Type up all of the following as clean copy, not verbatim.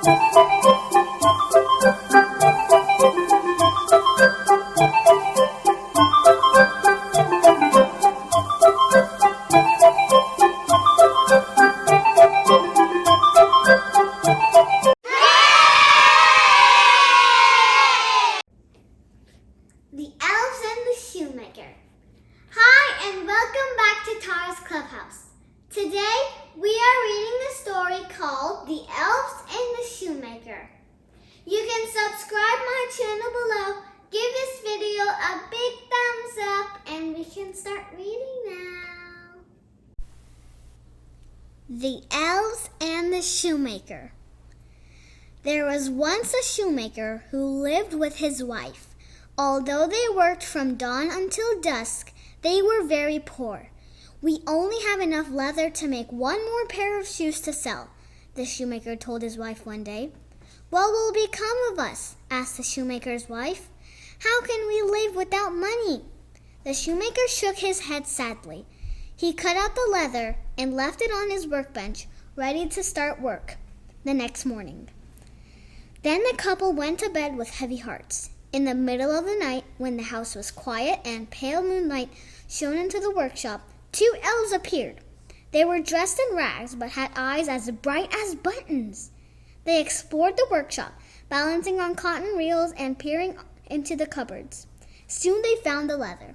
The Elves and the Shoemaker. Hi and welcome back to Tara's Clubhouse. Today we are reading the story called The Elves and the Shoemaker. You can subscribe my channel below, give this video a big thumbs up, and we can start reading now. The Elves and the Shoemaker. There was once a shoemaker who lived with his wife. Although they worked from dawn until dusk, they were very poor. "We only have enough leather to make one more pair of shoes to sell," the shoemaker told his wife one day. "What will become of us?" asked the shoemaker's wife. "How can we live without money?" The shoemaker shook his head sadly. He cut out the leather and left it on his workbench, ready to start work the next morning. Then the couple went to bed with heavy hearts. In the middle of the night, when the house was quiet and pale moonlight shone into the workshop, two elves appeared. They were dressed in rags but had eyes as bright as buttons. They explored the workshop, balancing on cotton reels and peering into the cupboards. Soon they found the leather.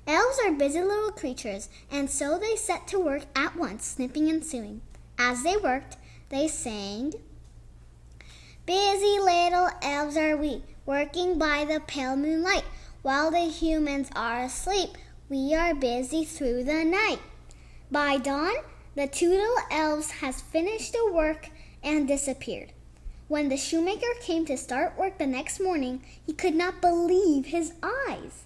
Elves are busy little creatures, and so they set to work at once, snipping and sewing. As they worked, they sang, "Busy little elves are we, working by the pale moonlight. While the humans are asleep, we are busy through the night." By dawn, the two little elves had finished the work and disappeared. When the shoemaker came to start work the next morning, he could not believe his eyes.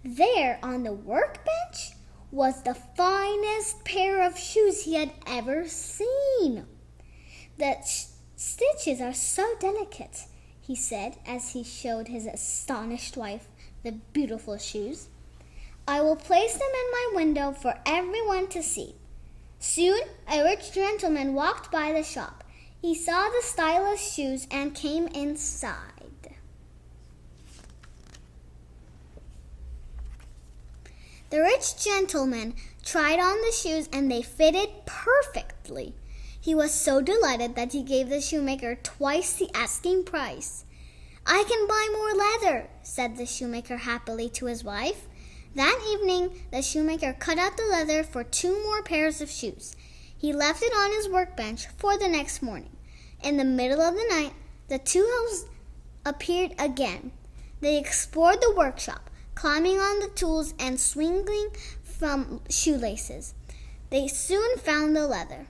There on the workbench was the finest pair of shoes he had ever seen. "The stitches are so delicate," he said as he showed his astonished wife the beautiful shoes. "I will place them in my window for everyone to see." Soon a rich gentleman walked by the shop. He saw the stylish shoes and came inside. The rich gentleman tried on the shoes and they fitted perfectly. He was so delighted that he gave the shoemaker twice the asking price. "I can buy more leather," said the shoemaker happily to his wife. That evening, the shoemaker cut out the leather for 2 more pairs of shoes. He left it on his workbench for the next morning. In the middle of the night, the two elves appeared again. They explored the workshop, climbing on the tools and swinging from shoelaces. They soon found the leather.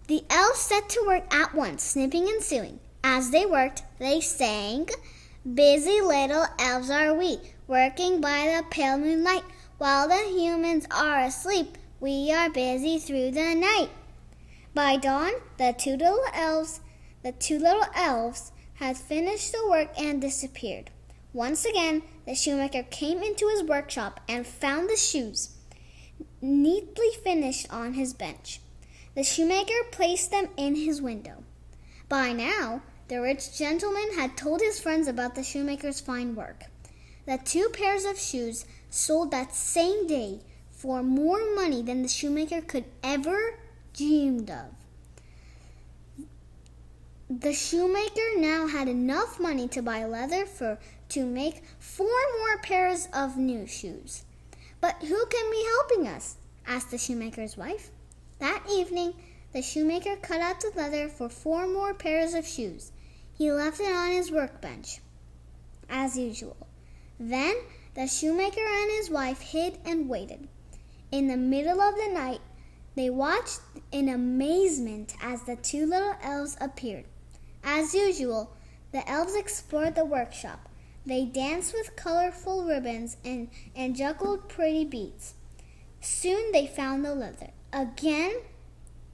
The elves set to work at once, snipping and sewing. As they worked, they sang, "Busy little elves are we, working by the pale moonlight. While the humans are asleep, we are busy through the night." By dawn, the two little elves had finished the work and disappeared. Once again, the shoemaker came into his workshop and found the shoes neatly finished on his bench. The shoemaker placed them in his window. By now, the rich gentleman had told his friends about the shoemaker's fine work. The 2 pairs of shoes sold that same day for more money than the shoemaker could ever dreamed of. The shoemaker now had enough money to buy leather to make 4 more pairs of new shoes. "But who can be helping us?" asked the shoemaker's wife. That evening, the shoemaker cut out the leather for 4 more pairs of shoes. He left it on his workbench, as usual. Then the shoemaker and his wife hid and waited. In the middle of the night, they watched in amazement as the 2 little elves appeared. As usual, the elves explored the workshop. They danced with colorful ribbons and juggled pretty beads. Soon they found the leather. Again,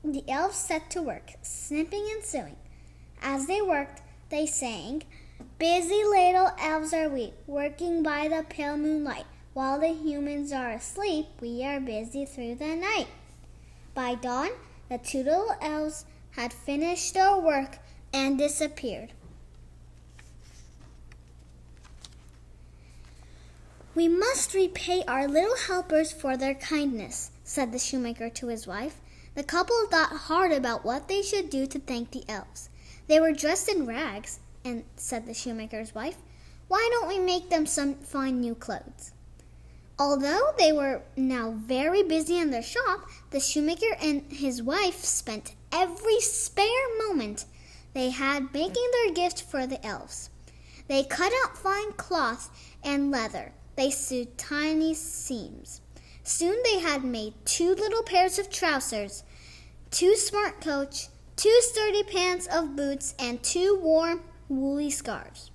the elves set to work, snipping and sewing. As they worked, they sang, "Busy little elves are we, working by the pale moonlight. While the humans are asleep, we are busy through the night." By dawn, the 2 little elves had finished their work and disappeared. "We must repay our little helpers for their kindness," said the shoemaker to his wife. The couple thought hard about what they should do to thank the elves. "They were dressed in rags," and said the shoemaker's wife. "Why don't we make them some fine new clothes?" Although they were now very busy in their shop, the shoemaker and his wife spent every spare moment they had making their gift for the elves. They cut out fine cloth and leather. They sewed tiny seams. Soon they had made 2 little pairs of trousers, 2 smart coats, 2 sturdy pants of boots, and 2 warm, woolly scarves.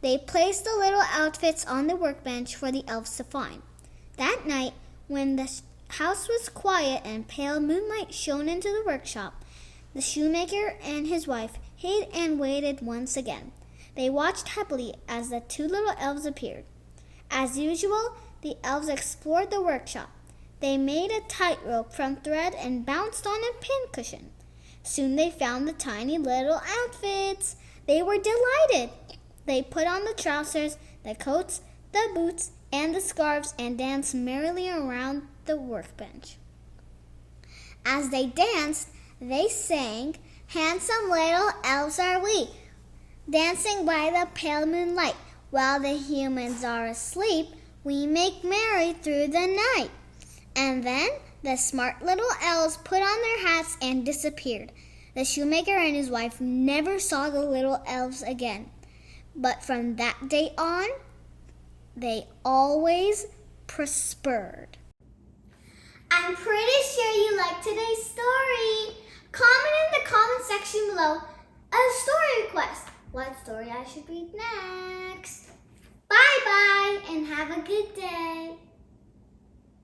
They placed the little outfits on the workbench for the elves to find. That night, when the house was quiet and pale moonlight shone into the workshop, the shoemaker and his wife hid and waited once again. They watched happily as the 2 little elves appeared. As usual, the elves explored the workshop. They made a tightrope from thread and bounced on a pincushion. Soon they found the tiny little outfits. They were delighted. They put on the trousers, the coats, the boots, and the scarves and danced merrily around the workbench. As they danced, they sang, "Handsome little elves are we, dancing by the pale moonlight. While the humans are asleep, we make merry through the night." And then the smart little elves put on their hats and disappeared. The shoemaker and his wife never saw the little elves again. But from that day on, they always prospered. I'm pretty sure you liked today's story. Comment in the comment section below a story request. What story I should read next.